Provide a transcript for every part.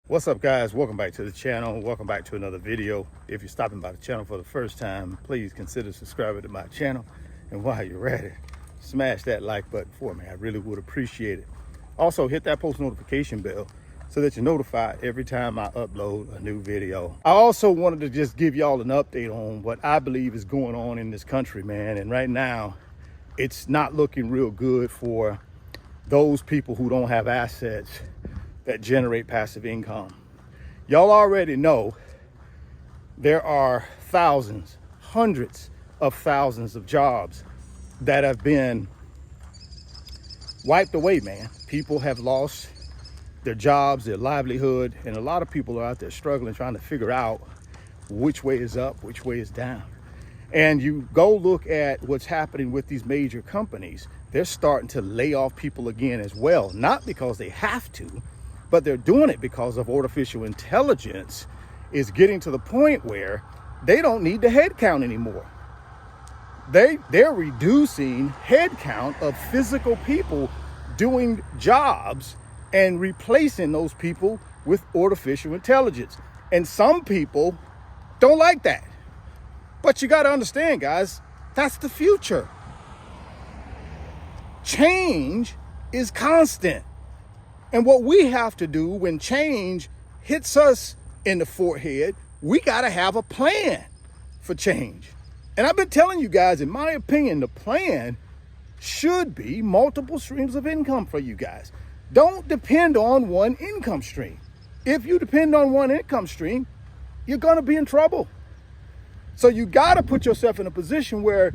What's up, guys? Welcome back to the channel. Welcome back to another video. If you're stopping by the channel for the first time, please consider subscribing to my channel. And while you're at it, smash that like button for me. I really would appreciate it. Also, hit that post notification bell so that you're notified every time I upload a new video. I also wanted to just give y'all an update on what I believe is going on in this country, man. And right now, it's not looking real good for those people who don't have assets that generate passive income. Y'all already know there are thousands, hundreds of thousands of jobs that have been wiped away, man. People have lost their jobs, their livelihood, and a lot of people are out there struggling, trying to figure out which way is up, which way is down. And you go look at what's happening with these major companies. They're starting to lay off people again as well, not because they have to, but they're doing it because of artificial intelligence is getting to the point where they don't need the head count anymore. They're reducing head count of physical people doing jobs and replacing those people with artificial intelligence. And some people don't like that. But you got to understand, guys, that's the future. Change is constant. And what we have to do when change hits us in the forehead, we got to have a plan for change. And I've been telling you guys, in my opinion, the plan should be multiple streams of income for you guys. Don't depend on one income stream. If you depend on one income stream, you're going to be in trouble. So you got to put yourself in a position where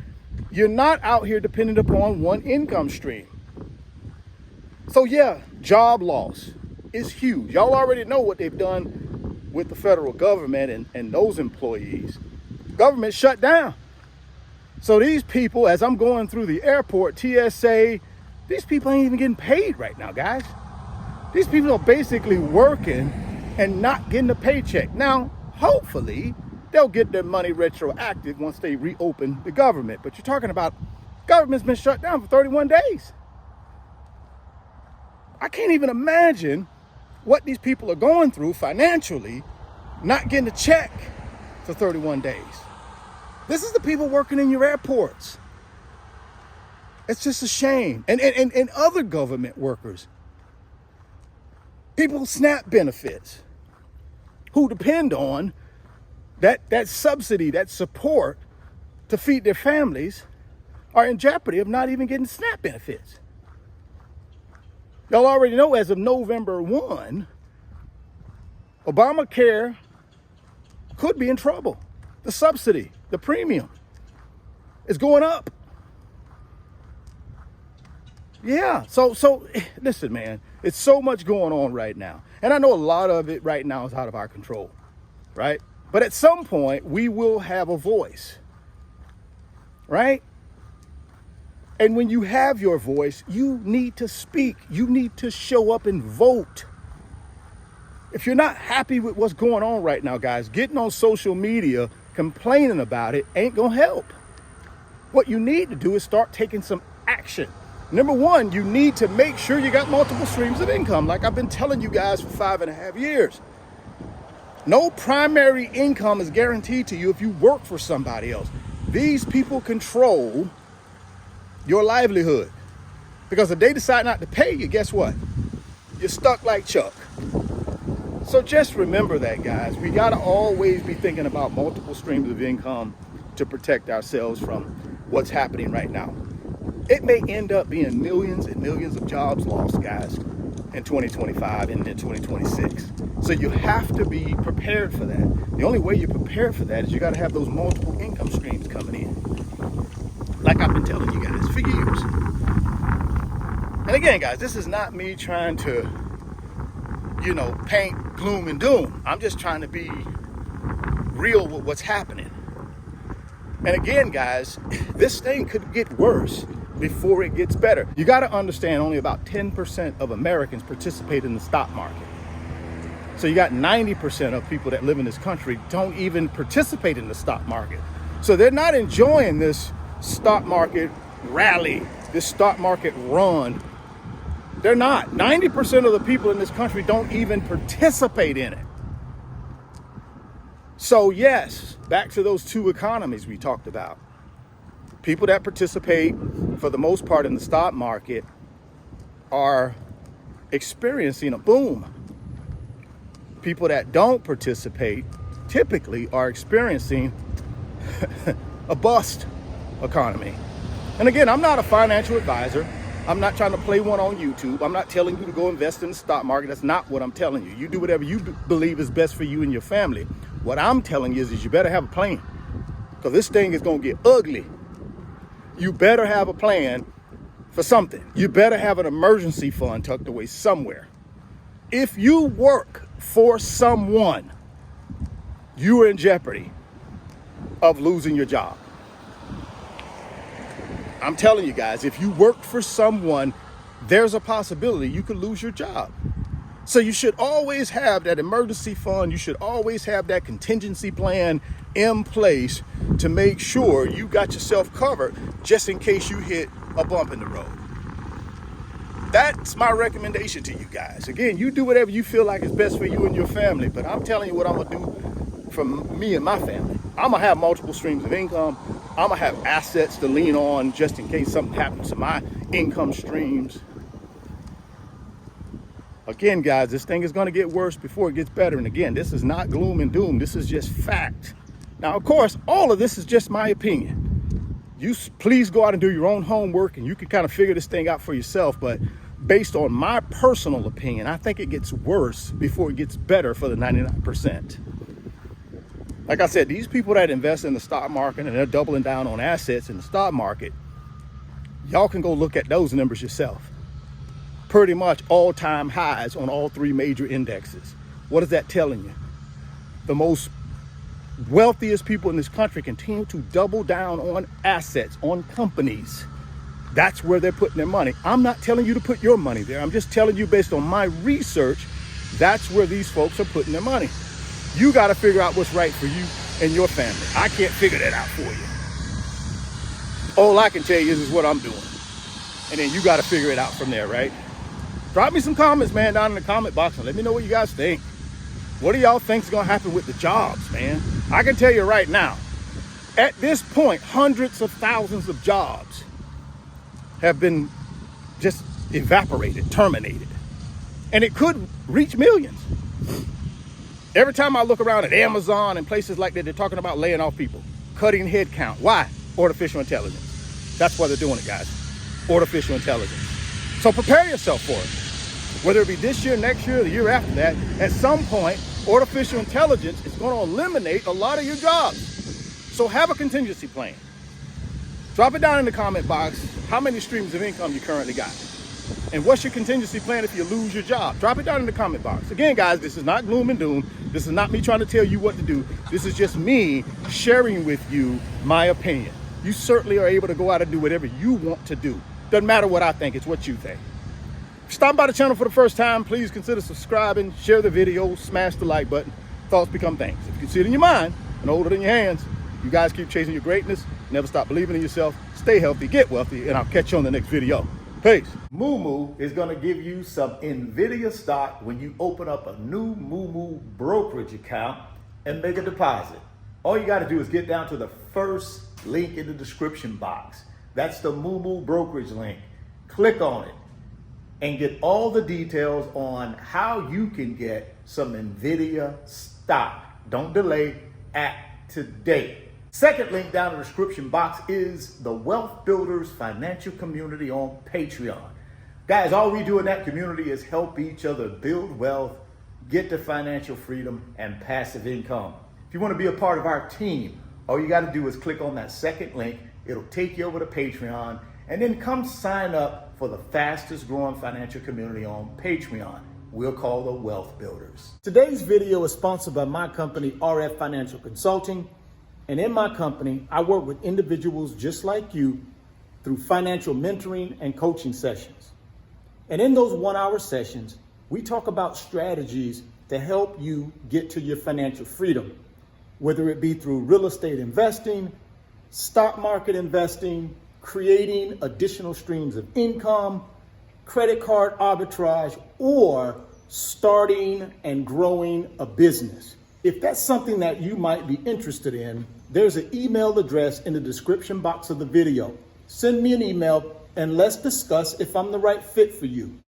you're not out here dependent upon one income stream. So yeah, job loss is huge. Y'all already know what they've done with the federal government and those employees. Government shut down. So these people, as I'm going through the airport, TSA, these people ain't even getting paid right now, guys. These people are basically working and not getting a paycheck. Now, hopefully, they'll get their money retroactive once they reopen the government. But you're talking about government's been shut down for 31 days. I can't even imagine what these people are going through financially, not getting a check for 31 days. This is the people working in your airports. It's just a shame. And other government workers, people SNAP benefits, who depend on that subsidy, that support to feed their families, are in jeopardy of not even getting SNAP benefits. Y'all already know, as of November 1, Obamacare could be in trouble. The subsidy, the premium, is going up. Yeah, so listen, man, it's so much going on right now. And I know a lot of it right now is out of our control, right? But at some point, we will have a voice, right? And when you have your voice, you need to speak. You need to show up and vote. If you're not happy with what's going on right now, guys, getting on social media, complaining about it ain't gonna help. What you need to do is start taking some action. Number one, you need to make sure you got multiple streams of income, like I've been telling you guys for 5.5 years. No primary income is guaranteed to you if you work for somebody else. These people control your livelihood, because if they decide not to pay you, guess what? You're stuck like Chuck. So just remember that, guys. We got to always be thinking about multiple streams of income to protect ourselves from what's happening right now. It may end up being millions and millions of jobs lost, guys, in 2025 and in 2026. So you have to be prepared for that. The only way you're prepared for that is you got to have those multiple income streams coming in, like I've been telling you guys for years. And again, guys, this is not me trying to, paint gloom and doom. I'm just trying to be real with what's happening. And again, guys, this thing could get worse before it gets better. You got to understand, only about 10% of Americans participate in the stock market. So you got 90% of people that live in this country don't even participate in the stock market. So they're not enjoying this stock market rally, this stock market run They're not. 90% of the people in this country don't even participate in it. So yes, back to those two economies we talked about. People that participate, for the most part, in the stock market are experiencing a boom. People that don't participate typically are experiencing a bust economy. And again, I'm not a financial advisor. I'm not trying to play one on YouTube. I'm not telling you to go invest in the stock market. That's not what I'm telling you. You do whatever you believe is best for you and your family. What I'm telling you is you better have a plan, because this thing is going to get ugly. You better have a plan for something. You better have an emergency fund tucked away somewhere. If you work for someone, you are in jeopardy of losing your job. I'm telling you guys, if you work for someone, there's a possibility you could lose your job. So you should always have that emergency fund. You should always have that contingency plan in place to make sure you got yourself covered just in case you hit a bump in the road. That's my recommendation to you guys. Again, you do whatever you feel like is best for you and your family, but I'm telling you what I'm gonna do from me and my family. I'm gonna have multiple streams of income. I'm gonna have assets to lean on just in case something happens to my income streams. Again, guys, this thing is gonna get worse before it gets better. And again, this is not gloom and doom. This is just fact. Now, of course, all of this is just my opinion. You please go out and do your own homework, and you can kind of figure this thing out for yourself. But based on my personal opinion, I think it gets worse before it gets better for the 99%. Like I said, these people that invest in the stock market and they're doubling down on assets in the stock market, y'all can go look at those numbers yourself. Pretty much all-time highs on all three major indexes. What is that telling you? The most wealthiest people in this country continue to double down on assets, on companies. That's where they're putting their money. I'm not telling you to put your money there. I'm just telling you, based on my research, that's where these folks are putting their money. You got to figure out what's right for you and your family. I can't figure that out for you. All I can tell you is what I'm doing. And then you got to figure it out from there, right? Drop me some comments, man, down in the comment box and let me know what you guys think. What do y'all think is going to happen with the jobs, man? I can tell you right now, at this point, hundreds of thousands of jobs have been just evaporated, terminated. And it could reach millions. Every time I look around at Amazon and places like that, they're talking about laying off people, cutting headcount. Why? Artificial intelligence. That's why they're doing it, guys. Artificial intelligence. So prepare yourself for it. Whether it be this year, next year, or the year after that, at some point, artificial intelligence is going to eliminate a lot of your jobs. So have a contingency plan. Drop it down in the comment box how many streams of income you currently got. And what's your contingency plan if you lose your job? Drop it down in the comment box. Again, guys, this is not gloom and doom. This is not me trying to tell you what to do. This is just me sharing with you my opinion. You certainly are able to go out and do whatever you want to do. Doesn't matter what I think, it's what you think. If you stop by the channel for the first time, please consider subscribing, share the video, smash the like button. Thoughts become things. If you can see it in your mind and hold it in your hands, you guys keep chasing your greatness. Never stop believing in yourself. Stay healthy, get wealthy, and I'll catch you on the next video. Peace. Moomoo is going to give you some NVIDIA stock when you open up a new Moomoo brokerage account and make a deposit. All you got to do is get down to the first link in the description box. That's the Moomoo brokerage link. Click on it and get all the details on how you can get some NVIDIA stock. Don't delay, act today. Second link down in the description box is the Wealth Builders Financial Community on Patreon. Guys, all we do in that community is help each other build wealth, get to financial freedom and passive income. If you want to be a part of our team, all you got to do is click on that second link. It'll take you over to Patreon, and then come sign up for the fastest growing financial community on Patreon. We'll call the Wealth Builders. Today's video is sponsored by my company, RF Financial Consulting. And in my company, I work with individuals just like you through financial mentoring and coaching sessions. And in those 1-hour sessions, we talk about strategies to help you get to your financial freedom, whether it be through real estate investing, stock market investing, creating additional streams of income, credit card arbitrage, or starting and growing a business. If that's something that you might be interested in, there's an email address in the description box of the video. Send me an email and let's discuss if I'm the right fit for you.